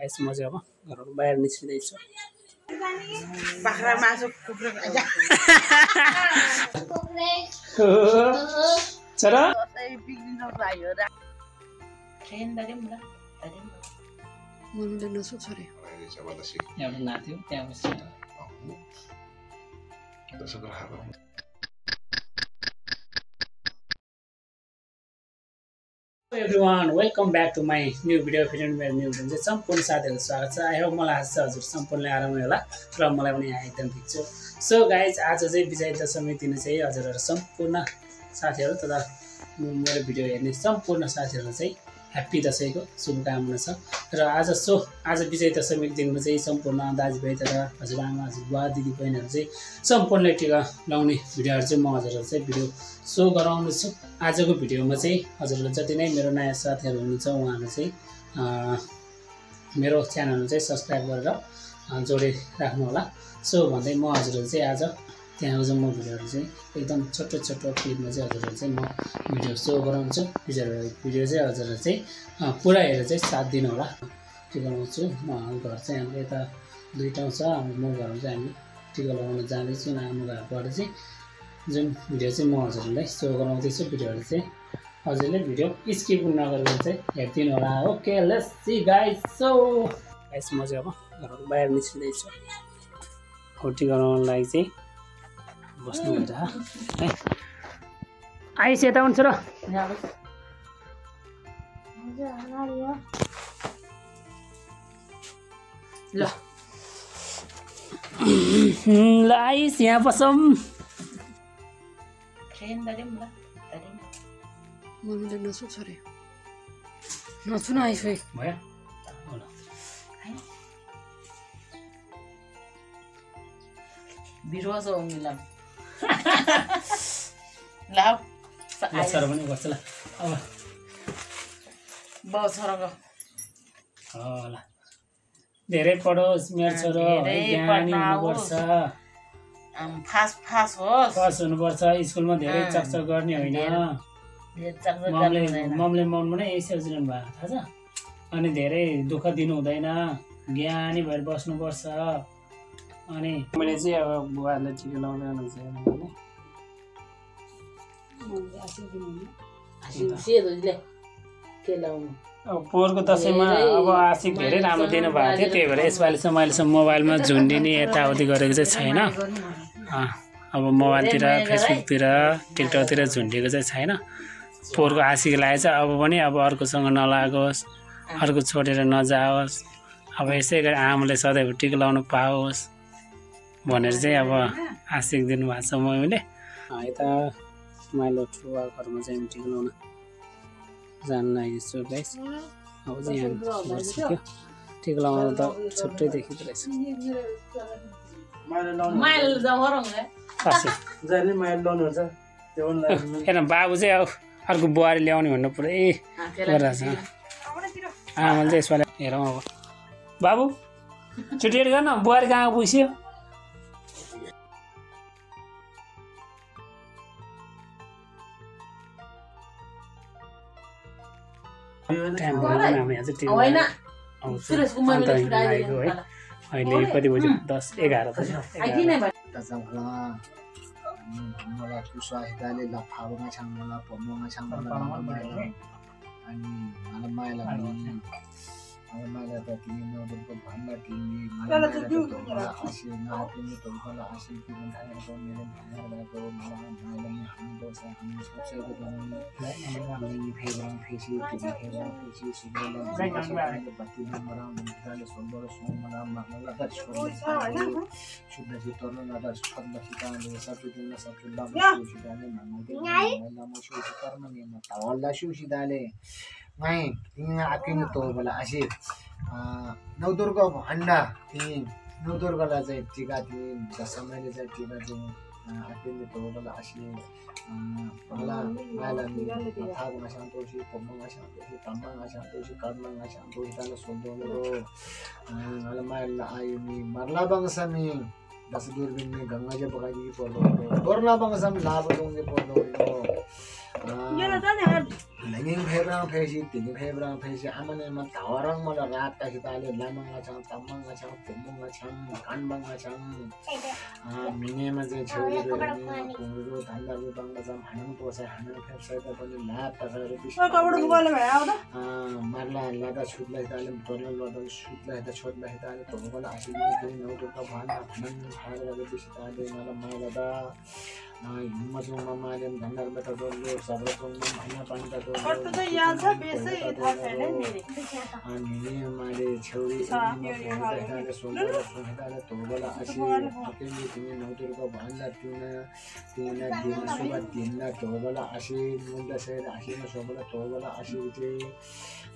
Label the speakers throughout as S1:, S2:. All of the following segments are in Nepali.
S1: गाइस म चाहिँ अब घरबाट बाहिर निस्किँदैछु।
S2: बाख्रा मासु कुखुरा
S1: छोरा
S2: मम्मीले नसो छोरे
S1: यहाँबाट नाथ्यो त्यहाँ बस्यो। Everyone welcome back to my new video. फेरि मेरो न्यू भिडियो चाहिँ सम्पूर्ण साथीहरू स्वागत छ। आई होप मलाई आज चाहिँ हजुर सम्पूर्णले आरामै होला र मलाई पनि यहाँ एकदम ठिक छु। सो गाइज आज चाहिँ विजय दशमी दिन चाहिँ हजुरहरू सम्पूर्ण साथीहरू तथा मेरो भिडियो हेर्ने सम्पूर्ण साथीहरूलाई चाहिँ ह्याप्पी दसैँको शुभकामना छ। र आज विजय दशमीको दिनमा चाहिँ सम्पूर्ण दाजुभाइ तथा हजुरआमा हजुरबुवा दिदी बहिनीहरू चाहिँ सम्पूर्णले टिका लाउने भिडियोहरू चाहिँ म हजुरहरू चाहिँ भिडियो सो गराउनु छु। आजको भिडियोमा चाहिँ हजुरहरूले जति नै मेरो नयाँ साथीहरू हुनुहुन्छ उहाँहरू चाहिँ मेरो च्यानलमा चाहिँ सब्सक्राइब गरेर जोडिराख्नु होला। सो भन्दै म हजुरहरू चाहिँ आज त्यहाँको चाहिँ म भिडियोहरू चाहिँ एकदम छोटो छोटो क्लिपमा चाहिँ हजुरहरू चाहिँ म भिडियो सो गराउँछु। भिडियो चाहिँ हजुरहरू चाहिँ पुरा हेरेर चाहिँ साथ दिनु होला। टिका लगाउँछु। म घर चाहिँ हाम्रो यता 2 ठाउँ छ। म घरमा चाहिँ हामी टिका लगाउन जाँदैछु आफ्नो घरबाट चाहिँ जुन भिडियो चाहिँ म हजुरहरूलाई सो गराउँदैछु। भिडियोहरू चाहिँ हजुरले भिडियो स्किप नगरेर चाहिँ हेरिदिनु होला। Okay let's see guys. So guys म चाहिँ अब घरबाट बाहिर निस्किँदैछु। टिका लगाउनको लागि चाहिँ बस्नु हुन्छ है। आइस यता हुन्छ र ल आइस यहाँ बसौँ।
S2: मम्मीले नसो छोरे नसु न आइस
S1: भयो
S2: बिरुवा छ मिलाम लाउ
S1: छोरा पनि गर्छ ल अब
S2: बाउ छोराको
S1: ल धेरै पढोस् मेरो छोरो ज्ञानी हुनुपर्छ।
S2: फास्ट होस्
S1: पास हुनुपर्छ। स्कुलमा धेरै चकचक गर्ने होइन। ममले मनमा नै यही सोचिरहनु भएको थाहा छ। अनि धेरै दुःख दिनु हुँदैन। ज्ञानी भएर बस्नुपर्छ। अनि मैले चाहिँ अब बुवाहरूले टिका लाउँदै हुनुहुन्छ अब पोहोरको दसैँमा अब आशिक धेरै राम्रो दिनुभएको थियो। त्यही भएर यसपालि चाहिँ मैले मोबाइलमा झुन्डिने यताउति गरेको चाहिँ छैन। अब मोबाइलतिर फेसबुकतिर टिकटकतिर झुन्डिएको चाहिँ छैन। पोहोरको आशिक लागेको चाहिँ अब पनि अब अर्कोसँग नलागोस्, अर्को छोडेर नजाओस्, अब यसै गरी आमाले सधैँ टिका लाउनु पाओस् भनेर चाहिँ अब आशिक दिनुभएको छ। मैले यता माइलो ठुवा घरमा चाहिँ टिका लाउन जानु लागेको गाइस। अब चाहिँ यहाँ बसिसक्यो। टिका लाउनु त छुट्टै देखिँदो रहेछ। हेर बाबु चाहिँ अब अर्को बुहारी ल्याउने भन्नु पुरै गरिरहेछ। आमाले चाहिँ यसपालि हेरौँ अब बाबु छुट्टिएर गर्न बुहारी कहाँ पुग्यो। टाइम भयो हाम्रो यहाँ चाहिँ है। अहिले कति बज्यो 10-11 बज्यो।
S3: नवदुर्गा भण्डा थिइन्। नवदुर्गालाई चाहिँ टिका थिइन्। दशमीले चाहिँ टिका चाहिँ आफैले तोडला आसी पहला मालानी थागमा शान्तोसी पम्मा शान्तोसी तम्मा शान्तोसी कर्ममा शान्तोसी ताला सोन्दोलो ala माला आयुनी मरला बंगसमी दस दूरबीन में गंगा जब पकाई दी पड़ो तोरला बंगसम लाभ दोंगे पड़ो Langing phebrang phesi ting phebrang phesi amane ma tawarang mala rat ka hitale lamang nga chang tamang nga chang pomong nga chang kanbang nga chang mine ma je chhori ro kungro dhanda ro bang jam hanang to sa hanang phepsai da pani la ta ga ro bish marla la da chutla hitale torla lo da chutla hita chotla hitale to bala ashini din no to ka bhana hanang phar ga ro bish ta de mala mala da हिम्मतों मामाले धंधर बेटा दोलो सबरतों महीना पानी का दोलो
S2: और तो याद है बेसे था पहले मेरे
S3: आने मारे छोरी इन्हें सोलह सोलह तो बोला अशी अकेले तुम्हें नौकर का बांधा तीन दिन सुबह दिन ना तो बोला अशी मुंडा से अशी में सोबला तो बोला अशी उसे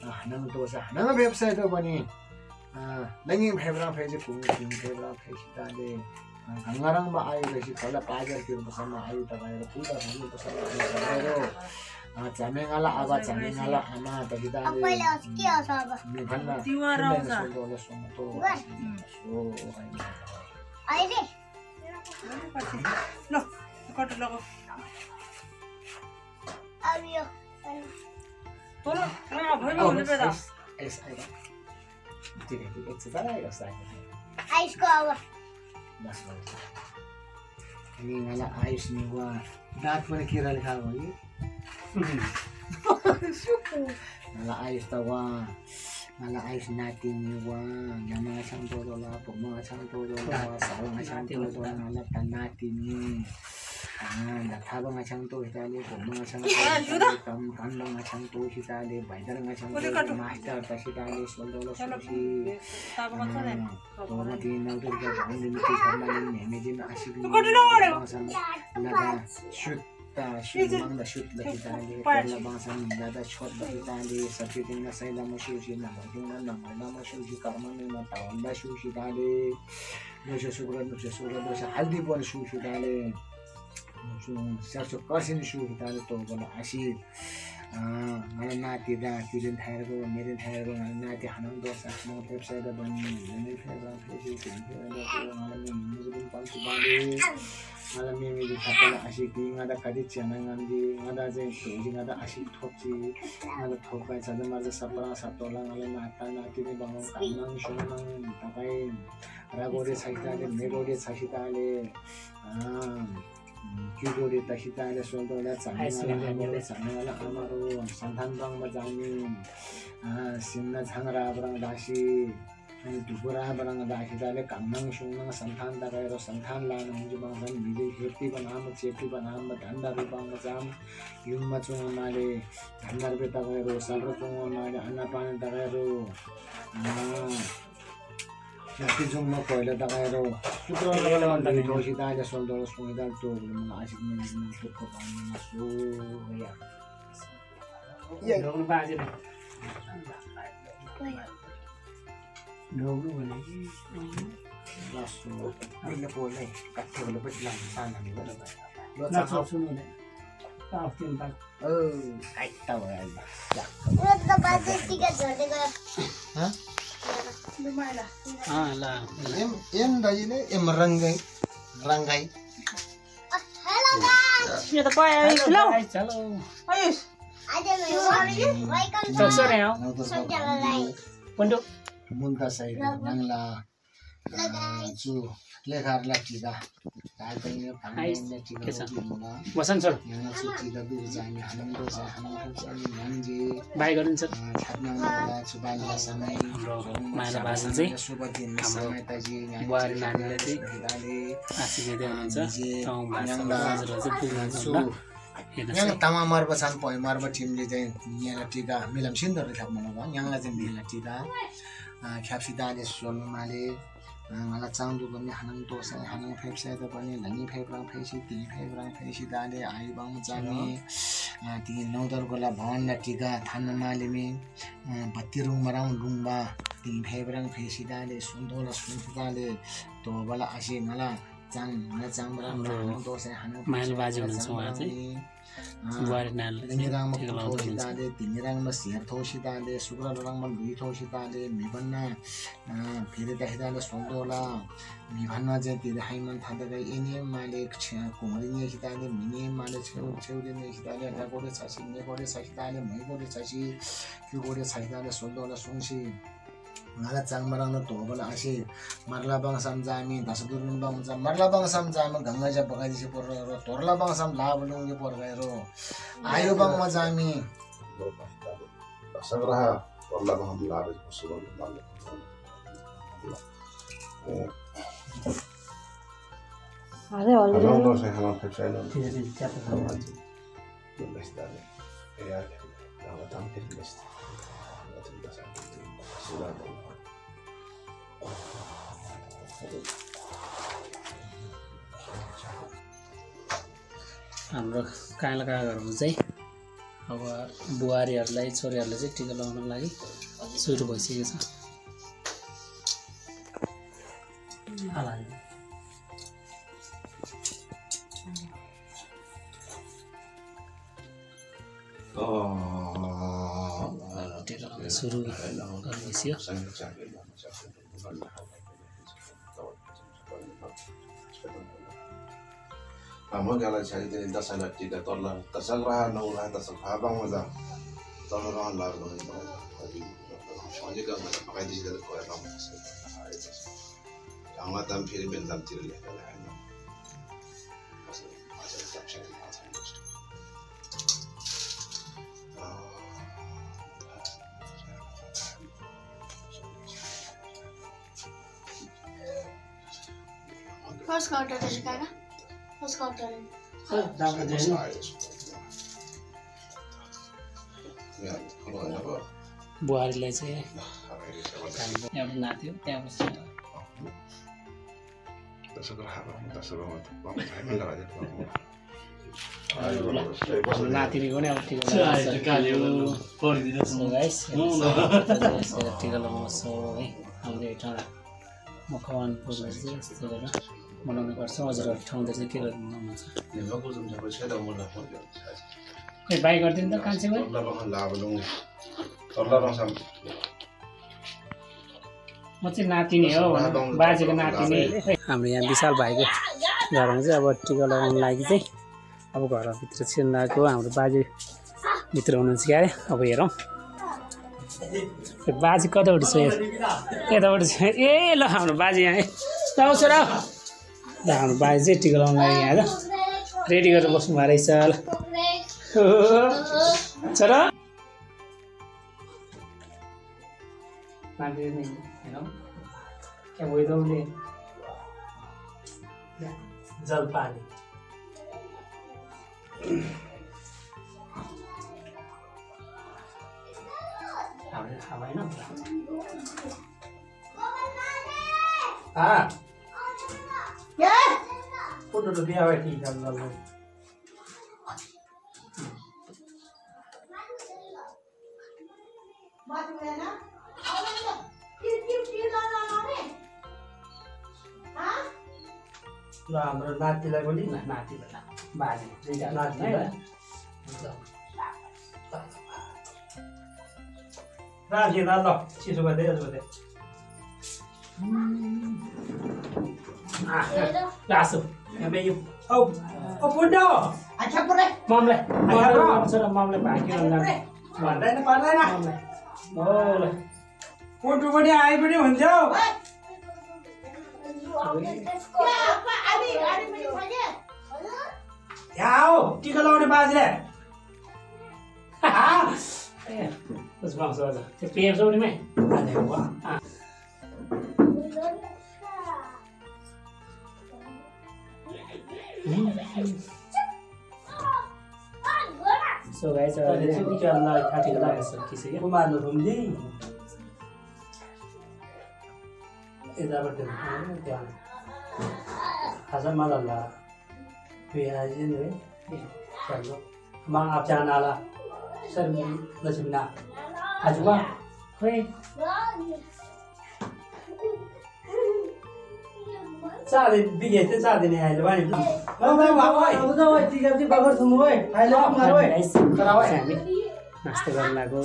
S3: हनंग तो से हनंग व्यवसाय तो बनी लंगी फेवरा फेजे कुंग फेवरा फेजी डाले Gangarang ba ayo kasi pala pajar kiro bersama ayo tagayro puda dulu bersama ayo tagayro jamengala aba jamengala ama bagita ni bhanna
S2: तिवारा
S3: so dole somo to so
S2: आइले लो कट लगो आबियो बोलो मैं भइलो भने बेदा
S3: es ai ठीक है एक से सारा एक साइड
S2: आइस को अब
S3: बस ini ngala ayus ni wa daat mana kira lekha bagi ngala ayus tawa ngala ayus nati ni wa nama sang to la poma sang to la saung sang to la ngala tanati ni la thaba nga sang to hitale poma sang to kam kan nga sang to hitale baidar nga sang to mahita ta hitale soldolo sushi Toma din na udah kerjaan di negeri karena ini medina asik ni. Lada shoot mang da shoot lagi tadi. Kalau bangsa ni lada shot lagi tadi. Seperti tinggal saya lama sushi nama tinggal nama sushi karma ni mata onda sushi tadi. Nusa sugar dosa haldi pun sushi tadi. Nusa kasin sushi tadi tu kalau asik. Mana nanti dah kirim thayro, merin thayro, nanti hanam dosa, hanam website dah bani, ini Facebook, Facebook, malam ini mungkin palsu bani, malam ini kapal asyik ni, ada kadit channel ngandi, ada je page, ada asyik thopci, ada thopai saja macam sapra satolang, malam nanti ni bangun kanang, shonang, tapai, ragore sakita le, megore sakita le, Kibori tasita le soldo le sanala amaro santan bang majani sinna changra brang dashi dubura brang dashi dale kamnang shunang santan dagairo santan la nongju bang san biji happy banam chepi banam dhanda rupang majam yumma chung male dhandar be dagairo sabro chung male anna pan dagairo Nanti cuma koila dagairo, sutra kalau dari dosi dah soldo sungai dah tu, mana asyik ni tu kopan masuk ya.
S1: Ya, dulu baca ni. Dulu mana?
S3: Masuk, bila boleh, kat boleh berjalan sana ni boleh.
S1: Nak susun ni. Tahu tinta.
S3: Kait tahu aja.
S2: Udah tak baca tiga jadi kan?
S3: Hah?
S1: Lah.
S3: Em dari ni ranggai.
S2: Hello guys. Ini apa ya? Hello.
S1: Hello.
S2: Ayus. Ada ni. Welcome to.
S1: Doktor ni,
S2: Jalan lain.
S1: Pondok.
S3: Munta saya yang lah. Cu lekar lagi dah. Ada ni panggilnya cina cina.
S1: Bosan sir.
S3: Yang cina tu jangan hanam tu saya hanam tu saya nanti.
S1: Bye garun sir.
S3: Karena kita coba lihat sama ini.
S1: Mana bahasa sih?
S3: Coba di sama tadi.
S1: Buat nanya tadi. Asik dia nanti. Tahu bahasa sih.
S3: Yang tama marba san poi marba tim le jai yang tiga milam sindor thap mana yang la jin la tiga khapsi dale sol male ngala chang du bani hanang to sa hanang phep sa da bani lani phep rang phesi ti phep rang phesi dale ai bang chani ti nodar gola bhan la tiga than male mi batirung marang lungba ti phep rang phesi dale sundola sunfale to bala asi ngala
S1: mile बाजे हुनुहुन्छ उहाँ चाहिँ बुहारी नानीले
S3: Nirang thau sitade, tinirang masir thau sitade, sukra rang man lui thau sitade, mibanna phire tahidale soldola, mibanna je tire haiman thadaga ini male kumari ni sitade, mini male cheuri ni sitade, agore sashi, negore sitade, maigore sashi, kugore sitade soldola sungsi. Ngala chang marang na to bala ase marla bang sam jami dasadurun bang jam marla bang sam jam ganga ja bagai dise por ro torla bang sam la bulung ye por gai ro ayo bang ma jami
S4: sagraha torla bang la be posulo la
S2: Ada oleh.
S4: Ada orang saya halang kerja ini.
S1: त्यसरी च्याप्प खानुहुन्छ
S4: Bestade. Ya, kalau tampil best. Sudah.
S1: हाम्रो काला काकाहरू चाहिँ अब बुहारीहरूलाई छोरीहरूलाई चाहिँ टिका लगाउनको लागि सुरु भइसकेको छ टिका लगाउन सुरु गर्दैछ
S4: Kamu kalau cari dari dasar tidak tolak, dasar raha naulah, dasar habang maza, tolak orang lalu itu, tapi soalnya kalau macam pakai di sini kau yang kamu sesuatu, jangan tampil bentam tiril ya kalau hanya, macam tak cari macam itu.
S5: First counter to Chicago. First counter.
S1: बुहारीलाई चाहिँ एउटा नाच्यो त्यहाँपछि नातिनीको नि अब टिका लगाउँछौँ है हामीले एउटा मकवान प्रोग्राम चाहिँ यस्तो गरेर मनाउने गर्छौँ हजुरहरू ठाउँतिर चाहिँ के गर्नुहुन्छ खोइ बाई गरिदिनु त कान्छे भाइ म चाहिँ नातिनी हो बाजेको नातिनी हाम्रो यहाँ विशाल भाइको घरमा चाहिँ अब टिका लगाउनु लागि चाहिँ अब घरभित्र छिर्न आएको हाम्रो बाजे भित्र हुनुहुन्छ क्या अरे अब हेरौँ बाजे कतापट्टि छ यतापट्टि छ ए ल हाम्रो बाजे यहाँ आउँछ र हाम्रो बाजे चाहिँ टिका लगाउनु लागि यहाँ रेडी गरेर बस्नु भएको रहेछ ल चल क्या भइदौले जलपानी फोटो बिहा भयो ठीक छ ल हाम्रो नातिलाई पनि नातिलाई बाजे नातिलाई राखेँ ल चिसो गर्दै गर्दै लासो यो औ औ पुण्य अच्छा पुरै ममलाई ममलाई भाग्यो भन्दैन पर्दैन ओ ल पुण्टु पनि आइ पनि हुन्थ्यो यहाँ हो टिका लगाउने बाजेले उसमा आउँछ अझ त्यो पेयर चौरीमै So guys, टिका लगाइसकिसक्यो कुमारले घुम्दै यताबाट त्यहाँ खाजा मलाई प्याजिन है चलो मां आप जाना ला सर लक्ष्मीना आजुबा खोइ 4 दिन बिगे थियो 4 दिन आइले भने
S3: टिका चाहिँ बगर थुम ओए अहिले मार ओए
S1: हामी नास्ता गर्न लागो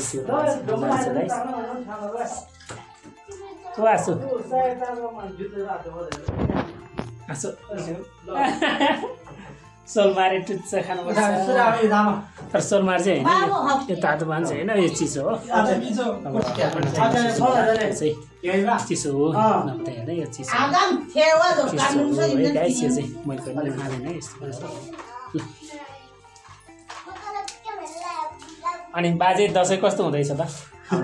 S1: त्यो आसु सोल मारे टुच्च खानुपर्छ तर सोल मार चाहिँ होइन यो तातो पान चाहिँ होइन यो चिसो हो चिसो हो नभए होइन यो चिसो गाइस यो चाहिँ मैले पनि खाँदैन यस्तो अनि बाजे दसैँ कस्तो हुँदैछ त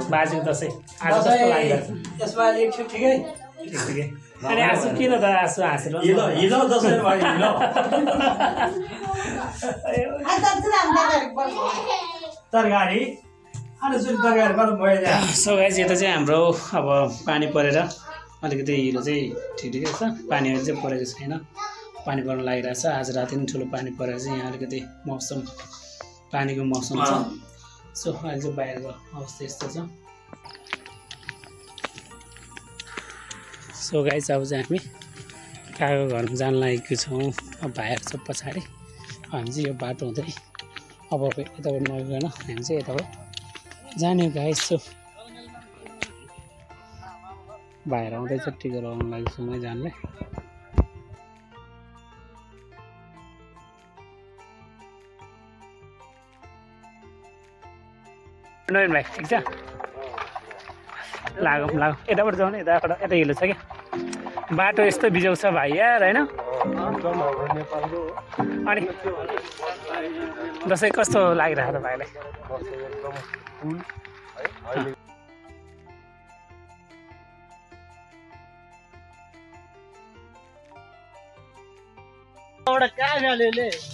S1: बाजेको दसैँ आज कस्तो लागिरहेको
S3: यसमा एकछिन ठिकै
S1: अनि आँसु किन त आँसु हाँसेर
S3: तरकारी
S1: सो गाइस यता चाहिँ हाम्रो अब पानी परेर अलिकति हिलो चाहिँ ठिकै छ पानी अहिले चाहिँ परेको छैन पानी पर्न लागिरहेछ आज राति पनि ठुलो पानी परेर चाहिँ यहाँ अलिकति मौसम पानीको मौसम छ सो अहिले चाहिँ बाहिरको अवस्था यस्तो छ सो गाइस अब चाहिँ हामी काकाको घरमा जान लागेको छौँ अब भाइहरू छ पछाडि हामी चाहिँ यो बाटो हुँदै अब यताबाट नगइकन हामी चाहिँ यताबाट जाने गाइस सो भाइहरू आउँदैछ टिका लगाउनु लागि सँगै जानलाई नवीन भाइ ठिक छ लागौँ यताबाट जाउँ न यताबाट यता हिलो छ क्या बाटो यस्तो बिजोग छ भाइ यार होइन अनि दसैँ कस्तो लागिरहेको त भाइलाई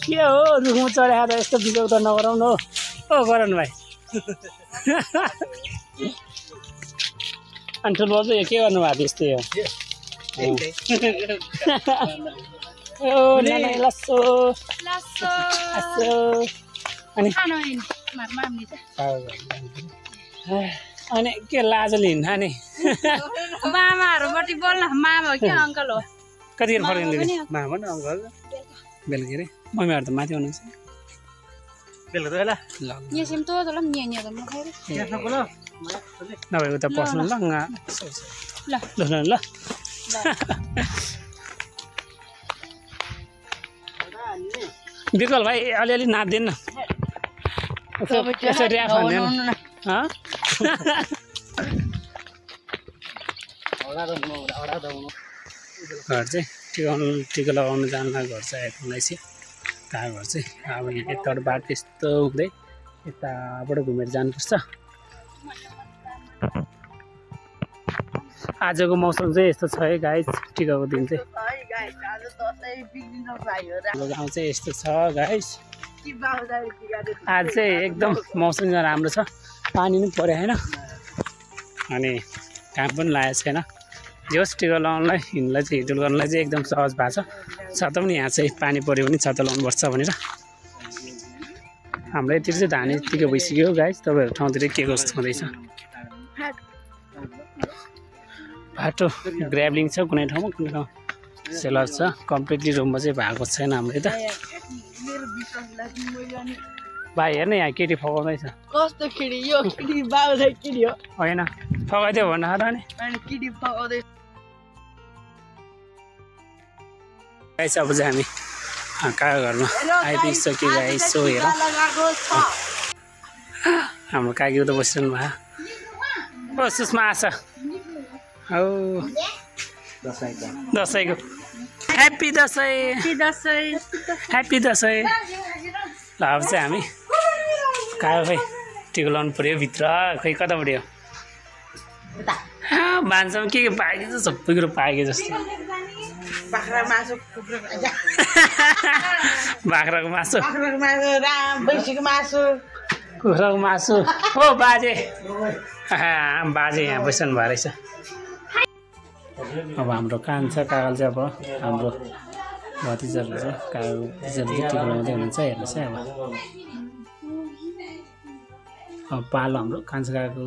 S1: के हो रुखमा चढाएर यस्तो बिजोग त नगराउनु हो गरन भाइ अनि ठुलो चाहिँ के गर्नुभएको त्यस्तै हो लस्सो अनि के लाजले हिँड्न नि
S5: मामाहरूबाट बोल्न मामा हो कि अङ्कल हो
S1: कतिखेर फर्किँदै मामा न अङ्कल बेलुकी अरे मम्मीहरू त माथि हुनुहुन्छ नभए उता पस्नु ल ल विकल भाइ अलिअलि नाप्दैन यसो ऱ्याप हान्दैन घर चाहिँ टिका लगाउनु जानु घर चाहिँ आइपुग्दै छ कहाँ घर चाहिँ अब यहाँ यताबाट बाटो यस्तो हुँदै यताबाट घुमेर जानुपर्छ आजको मौसम चाहिँ यस्तो छ है गाइस टिकाको दिन चाहिँ गाउँ चाहिँ यस्तो छ गाइस आज चाहिँ एकदम मौसम राम्रो छ पानी पनि पऱ्यो होइन अनि काम पनि लागेको छैन जोस् टिका लगाउनलाई हिँड्नलाई चाहिँ हिँडुल गर्नलाई चाहिँ एकदम सहज भएको छ छाता पनि यहाँ चाहिँ पानी पऱ्यो भने छाता लगाउनुपर्छ भनेर हाम्रो यतिर चाहिँ धान यतिकै भइसक्यो गाइस तपाईँहरू ठाउँतिर के कस्तो हुँदैछ बाटो ग्राभलिङ छ कुनै ठाउँमा कुनै ठाउँ सेलर छ कम्प्लिटली रुममा चाहिँ भएको छैन हाम्रो यता भाइ हेर्न यहाँ केटी फकाउँदैछ
S2: कस्तो केटी यो केटी बाबुलाई केटी हो
S1: होइन फकाइदियो भन्न खा नि
S2: केटी फकाउँदै
S1: गाइस अब चाहिँ हामी काका घरमा आइपुगिसक्यो गाइस सो हेरौँ हाम्रो काकी उता बसिरहनु भयो सुषमा आशा हौ दसैँको ह्याप्पी दसैँ ह्याप्पी दसैँ ल अब चाहिँ हामी कहाँ खै टिका लाउनु पऱ्यो भित्र खै कताबाट हो भान्सामा के पाएकै छ सबै कुरो पाएकै जस्तो बाख्राको मासु कुखुराको मासु हो बाजे बाजे यहाँ बसिरहनु भएको रहेछ अब हाम्रो कान्छा काकाले चाहिँ अब हाम्रो भतिजाहरू चाहिँ काकाको भतिजाले चाहिँ टिका लगाउँदै हुनुहुन्छ हेर्नुहोस् है अब पालो हाम्रो कान्छा काकाको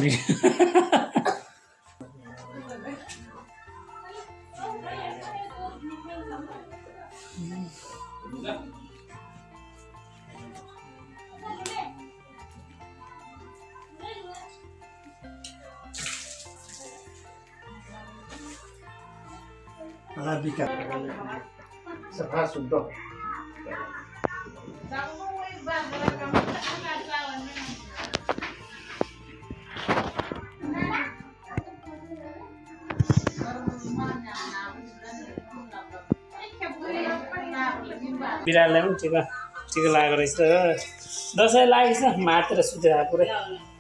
S1: अलि
S3: Arabica. Sapa sudah.
S1: बिरालोलाई पनि टिका लागेको रहेछ दसैँ लागेको छ मातेर सुतेर पुरै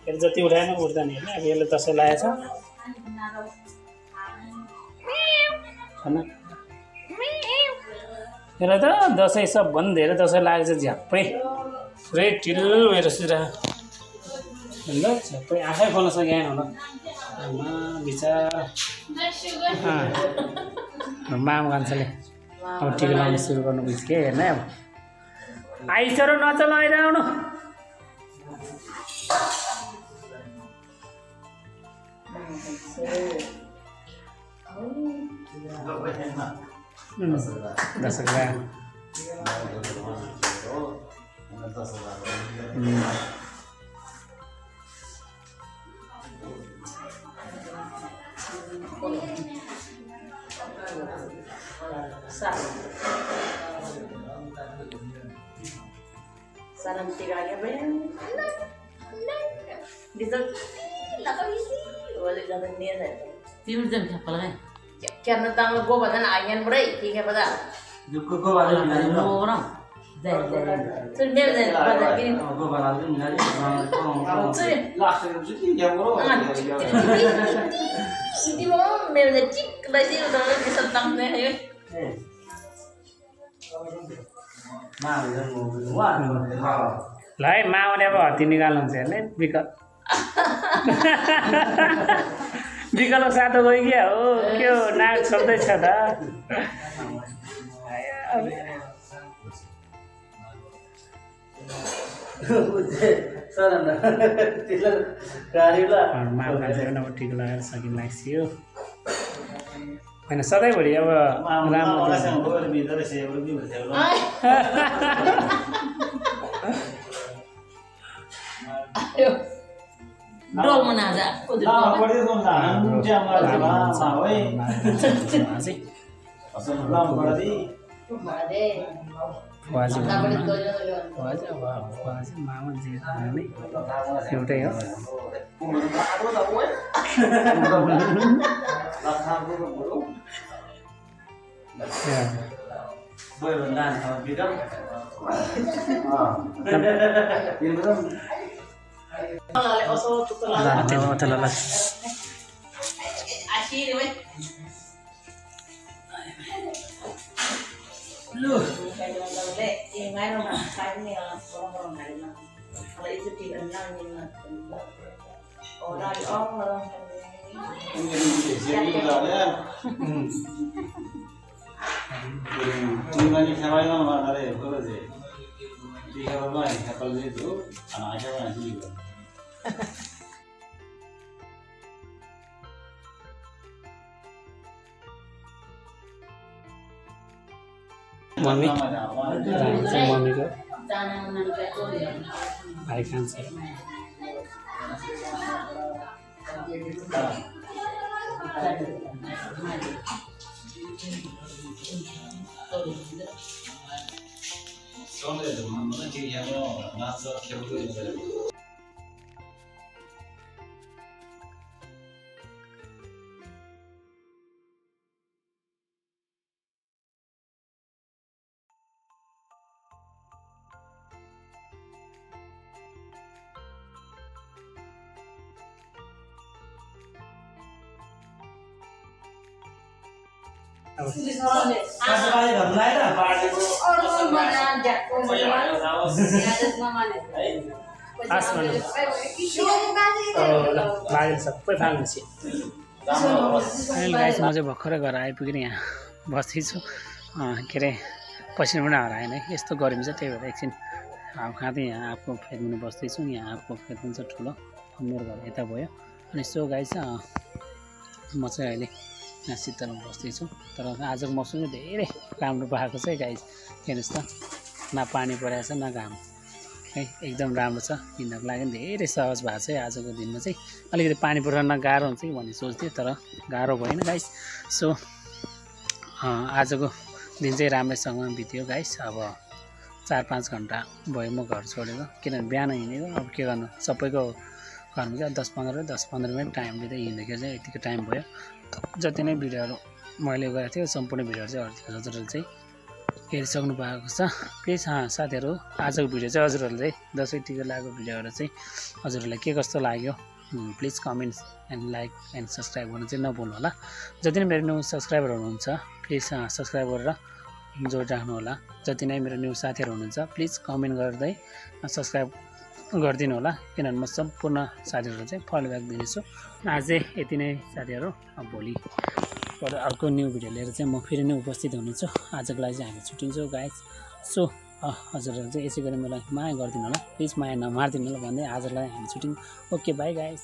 S1: फेरि जति उठाएन उठ्दैन हेर्ने अब यसले दसैँ लागेको छ हेर त दसैँ सबभन्दा धेरै दसैँ लागेको छ झ्याप्पै पुरै टिल भएर सुतिर झ्याप्पै आँखै खोल्न सकेन होला आमा बिचारा मामा कान्छाले अब टिका लाउनु सुरु गर्नु बिच्के हेर्न अब आइस र नचल आइरहनु
S6: Salam tiga ya ben. Bisa nak isi. Boleh jangan ni ada.
S2: तिम्रो जन क्या पलगा
S6: क्या ना तांग गो बदन आयन बड़े ठीक है पता.
S7: Joko go balik nari
S2: no
S7: no.
S2: orang
S6: Sudah dia bदन gini.
S7: Go balik nari.
S6: Sudah.
S7: Last time jadi yang bro.
S6: Ini mau mereka cik lagi udah bisa tang deh ya.
S7: Nah, yang mau buat.
S1: ल है मामाले अब हत्ती निकाल्नुहुन्छ हेर्ने बिकलो सातो गयो क्या हो के हो नाक छोड्दैछ त मामा कान्छाले अब टिका लगाएर सकिन लाग्यो होइन सधैँभरि अब
S2: ड्रोल मना जा
S1: मामा जे एउटै हो
S6: Asyik weh.
S1: Lu.
S6: Ingat orang saya ni orang lain. Kalau itu tidak nyanyi orang.
S7: Ini siapa yang mana ada kalau je. Dia apa yang kapal itu anak siapa yang juga.
S1: Mummy मम्मीको भाइ खान्छ सबै फाल्नुहोस् गाइस म चाहिँ भर्खरै घर आइपुगेर यहाँ बस्दैछु के अरे पसिना पनि हराएन है यस्तो गर्मी छ त्यही भएर एकछिन हावा खाँदै यहाँ आफूको फेदमुनि बस्दैछु यहाँ आफूको फेदमुनि चाहिँ ठुलो मेरो घर यता भयो अनि सो गाइस म चाहिँ अहिले यहाँ शीतलमा बस्दैछु तर आजको मौसम चाहिँ धेरै राम्रो भएको छ है गाइस हेर्नुहोस् त न पानी परेको छ न घाम है एकदम राम्रो छ हिँड्नको लागि धेरै सहज भएको छ है आजको दिनमा चाहिँ अलिकति पानी परेन गाह्रो हुन्छ कि भन्ने सोच्थेँ तर गाह्रो भएन गाइस सो आजको दिन चाहिँ राम्रैसँग बित्यो गाइस अब 4-5 घन्टा भयो म घर छोडेको किनभने बिहान हिँडेको अब के गर्नु सबैको घरमा चाहिँ 10-15 मिनट टाइम लिँदै हिँडेको चाहिँ यतिको टाइम भयो जति नै भिडियोहरू मैले गरेको थिएँ सम्पूर्ण भिडियोहरू चाहिँ हजुरहरूले चाहिँ हेरिसक्नु भएको छ प्लिज साथीहरू आजको भिडियो चाहिँ हजुरहरूले दसैँ टिका लागेको भिडियोहरू चाहिँ हजुरहरूलाई के कस्तो लाग्यो please comment and like and subscribe गर्नु चाहिँ नभुल्नु होला जति नै मेरो न्यू सब्सक्राइबर हुनुहुन्छ प्लिज सब्सक्राइब गरेर जोडिराख्नु होला जति नै मेरो न्यू साथीहरू हुनुहुन्छ प्लिज कमेन्ट गर्दै सब्सक्राइब गरिदिनु होला किनभने म सम्पूर्ण साथीहरूलाई चाहिँ फलो ब्याक दिनेछु आज यति नै साथीहरू अब भोलि अर्को न्यू भिडियो लिएर चाहिँ म फेरि नै उपस्थित हुनेछु आजको लागि चाहिँ हामी छुट्टिन्छौँ गाइस सो हजुरहरू चाहिँ यसै गरी मलाई माया गरिदिनु होला प्लिज माया नमारिदिनु होला भन्दै आजलाई हामी छुट्टिन्छौँ ओके बाई गाइस